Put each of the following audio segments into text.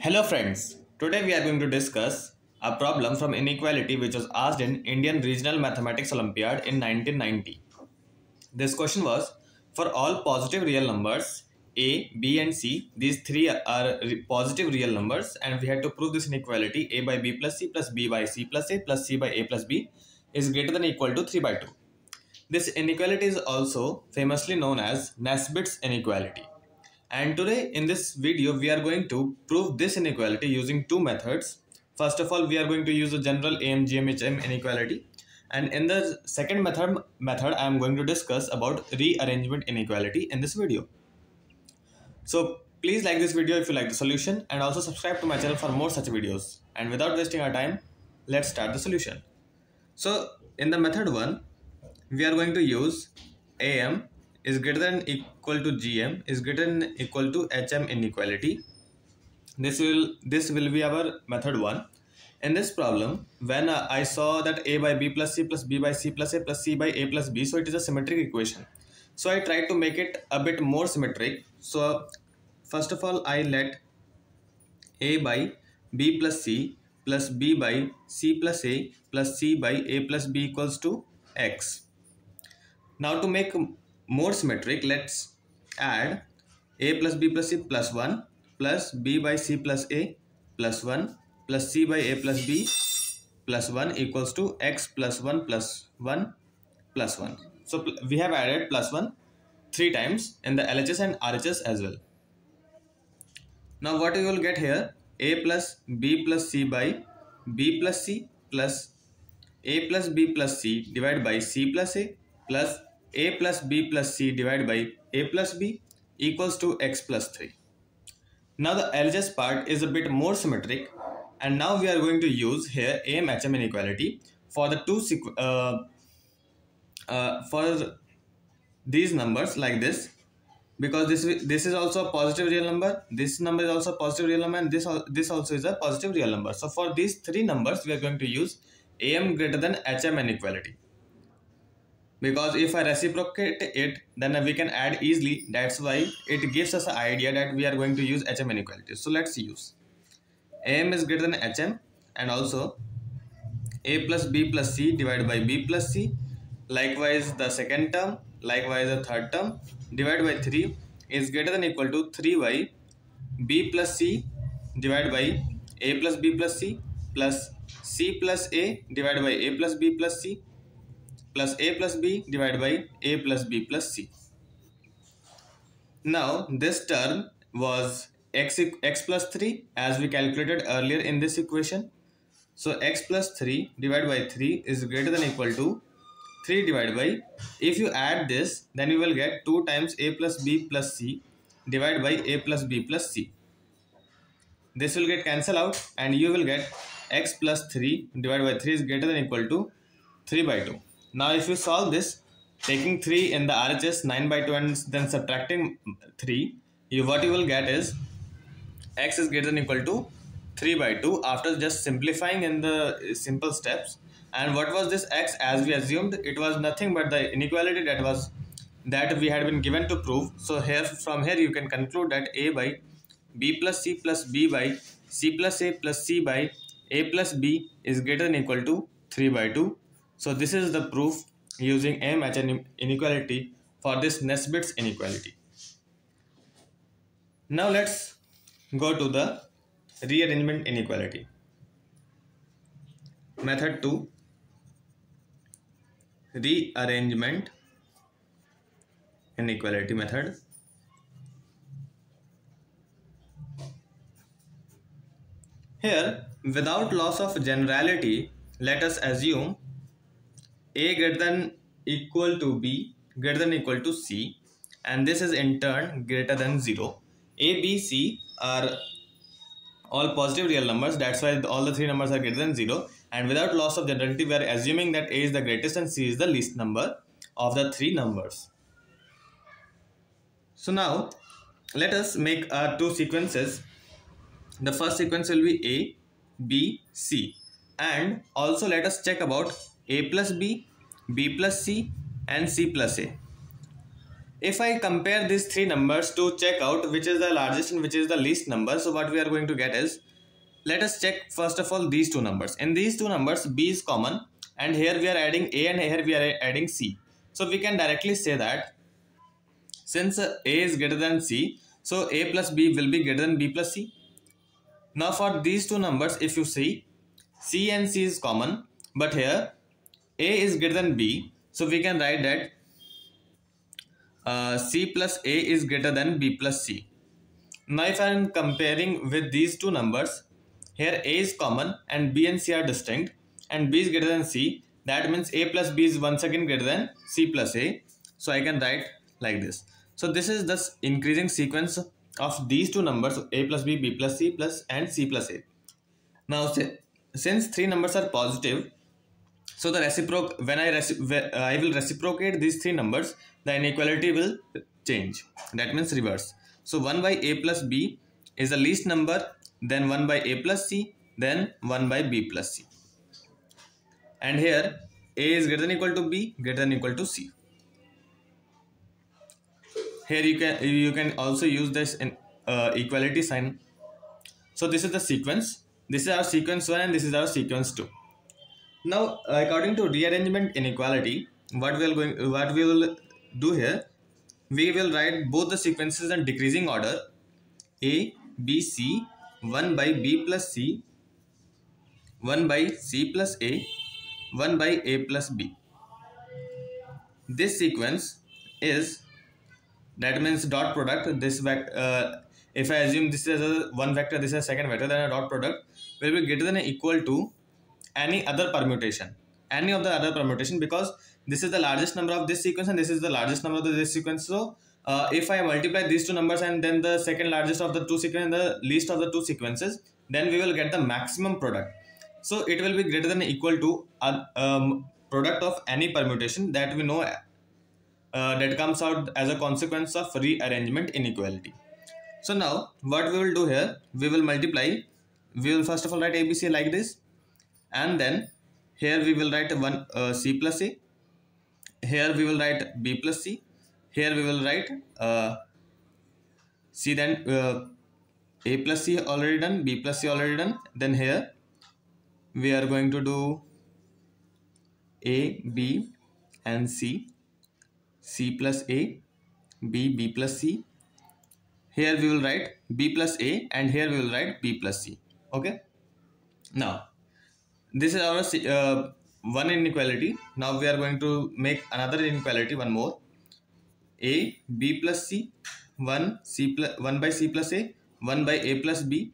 Hello friends, today we are going to discuss a problem from inequality which was asked in Indian Regional Mathematics Olympiad in 1990. This question was, for all positive real numbers a, b and c, these three are positive real numbers and we had to prove this inequality a by b plus c plus b by c plus a plus c by a plus b is greater than or equal to 3 by 2. This inequality is also famously known as Nesbit's inequality. And today in this video we are going to prove this inequality using two methods. First of all, we are going to use the general AMGMHM inequality, and in the second method I am going to discuss about rearrangement inequality in this video. So please like this video if you like the solution, and also subscribe to my channel for more such videos. And without wasting our time, let's start the solution. So in the method 1, we are going to use AM is greater than or equal to GM is greater than or equal to HM inequality. This will be our method 1. In this problem, when I saw that a by b plus c plus b by c plus a plus c by a plus b, so it is a symmetric equation. So I tried to make it a bit more symmetric. So first of all, I let a by b plus c plus b by c plus a plus c by a plus b equals to x. Now to make more symmetric, let's add a plus b plus c plus 1 plus b by c plus a plus 1 plus c by a plus b plus 1 equals to x plus 1 plus 1 plus 1. So we have added plus 1 3 times in the LHS and RHS as well. Now what you will get here, a plus b plus c by b plus c plus a plus b plus c divided by c plus a plus b plus c divided by a plus b equals to x plus 3. Now the LHS part is a bit more symmetric, and now we are going to use here AMHM inequality for the for these numbers like this, because this is also a positive real number, this number is also a positive real number, and this also is a positive real number. So for these three numbers we are going to use AM greater than HM inequality, because if I reciprocate it, then we can add easily. That's why it gives us an idea that we are going to use HM inequality. So let's use AM is greater than HM, and also a plus b plus c divided by b plus c, likewise the second term, likewise the third term, divided by 3 is greater than or equal to 3 by b plus c divided by a plus b plus c plus c plus a divided by a plus b plus c plus a plus b divided by a plus b plus c. Now this term was x plus 3 as we calculated earlier in this equation. So x plus 3 divided by 3 is greater than or equal to 3 divided by, if you add this, then you will get 2 times a plus b plus c divided by a plus b plus c. This will get cancelled out and you will get x plus 3 divided by 3 is greater than or equal to 3 by 2. Now if you solve this, taking 3 in the RHS 9 by 2 and then subtracting 3, what you will get is x is greater than or equal to 3 by 2 after just simplifying in the simple steps. And what was this x? As we assumed, it was nothing but the inequality that we had been given to prove. So here, from here you can conclude that a by b plus c plus b by c plus a plus c by a plus b is greater than or equal to 3 by 2. So this is the proof using AMHM inequality for this Nesbit's inequality. Now let's go to the rearrangement inequality. Method 2, rearrangement inequality method. Here, without loss of generality, let us assume a greater than equal to b greater than equal to c, and this is in turn greater than 0. A, b, c are all positive real numbers, that's why all the three numbers are greater than 0, and without loss of generality we are assuming that a is the greatest and c is the least number of the three numbers. So now let us make two sequences. The first sequence will be a, b, c, and also let us check about a plus b, b plus c and c plus a. if I compare these three numbers to check out which is the largest and which is the least number, so what we are going to get is, let us check first of all these two numbers. In these two numbers, b is common, and here we are adding a and here we are adding c. So we can directly say that since a is greater than c, so a plus b will be greater than b plus c. Now for these two numbers, if you see, c and c is common, but here a is greater than b, so we can write that c plus a is greater than b plus c. Now if I am comparing with these two numbers, here a is common and b and c are distinct, and b is greater than c, that means a plus b is once again greater than c plus a. So I can write like this. So this is the increasing sequence of these two numbers, a plus b, b plus c plus and c plus a. Now since three numbers are positive, so the when I will reciprocate these three numbers, the inequality will change. That means reverse. So 1 by a plus b is the least number, then 1 by a plus c, then 1 by b plus c. And here a is greater than equal to b, greater than equal to c. Here you can also use this in equality sign. So this is the sequence. This is our sequence 1 and this is our sequence 2. Now according to rearrangement inequality, what we will do here, we will write both the sequences in decreasing order: a, b, c, 1 by b plus c, 1 by c plus a, 1 by a plus b. This sequence is, that means dot product, this if I assume this is a one vector, this is a second vector, then a dot product will be greater than or equal to any other permutation, any of the other permutation, because this is the largest number of this sequence and this is the largest number of this sequence. So if I multiply these two numbers and then the second largest of the two sequences and the least of the two sequences, then we will get the maximum product. So it will be greater than or equal to product of any permutation that we know that comes out as a consequence of rearrangement inequality. So now what we will do here, we will multiply. We will first of all write ABC like this, and then here we will write c plus a, here we will write b plus c, here we will write c, then a plus c already done, b plus c already done, then here we are going to do a, b and c, c plus a, b, b plus c, here we will write b plus a, and here we will write b plus c. Okay, now this is our one inequality. Now we are going to make another inequality, one more: a, b plus c, 1 by c plus a, 1 by a plus b.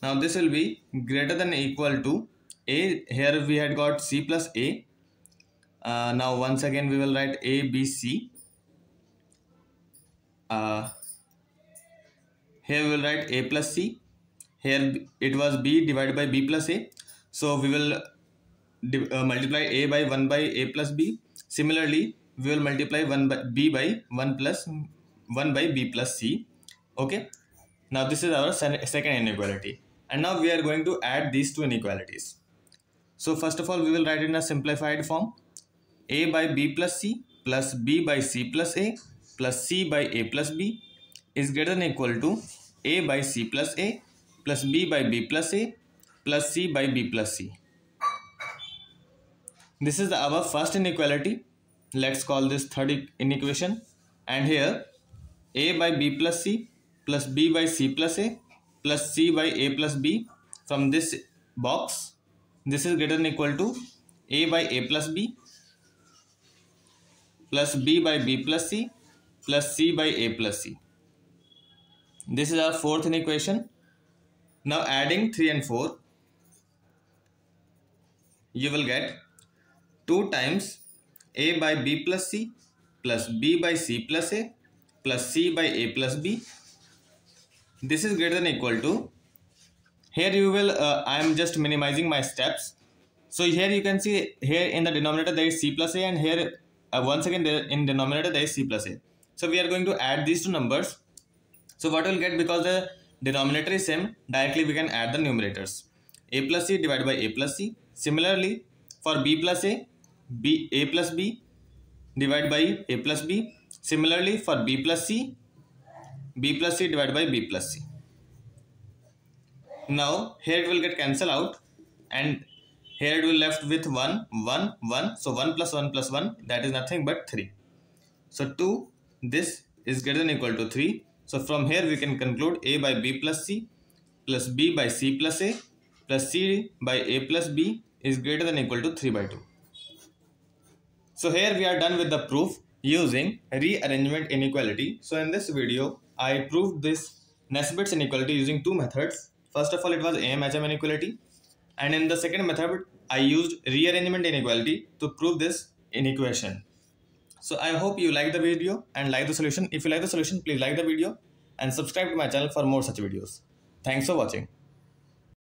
Now this will be greater than or equal to a, here we had got c plus a. Now once again we will write a, b, c. Here we will write a plus c. Here it was b divided by b plus a. So we will multiply a by 1 by a plus b. Similarly, we will multiply 1 by b by 1 by b plus c. Okay. Now this is our second inequality. And now we are going to add these two inequalities. So first of all, we will write in a simplified form: a by b plus c plus b by c plus a plus c by a plus b is greater than or equal to a by c plus a plus b by b plus a plus c by b plus c. This is our first inequality. Let's call this third inequation. And here a by b plus c plus b by c plus a plus c by a plus b, from this box, this is greater than or equal to a by a plus b plus b by b plus c plus c by a plus c. This is our fourth inequation. Now adding 3 and 4, you will get 2 times a by b plus c plus b by c plus a plus c by a plus b. This is greater than or equal to, here you will, I am just minimizing my steps. So here you can see, here in the denominator there is c plus a, and here once again there in denominator there is c plus a. So we are going to add these two numbers. So what we'll get, because the denominator is same, directly we can add the numerators: a plus c divided by a plus c. Similarly, for b plus a, a plus b divided by a plus b. Similarly for b plus c divided by b plus c. Now here it will get cancelled out and here it will left with 1, 1, 1. So 1 plus 1 plus 1, that is nothing but 3. So 2, this is greater than or equal to 3. So from here we can conclude a by b plus c plus b by c plus a plus c by a plus b is greater than or equal to 3 by 2. So here we are done with the proof using rearrangement inequality. So in this video, I proved this Nesbit's inequality using two methods. First of all, it was AMHM inequality, and in the second method, I used rearrangement inequality to prove this inequation. So I hope you like the video and like the solution. If you like the solution, please like the video and subscribe to my channel for more such videos. Thanks for watching.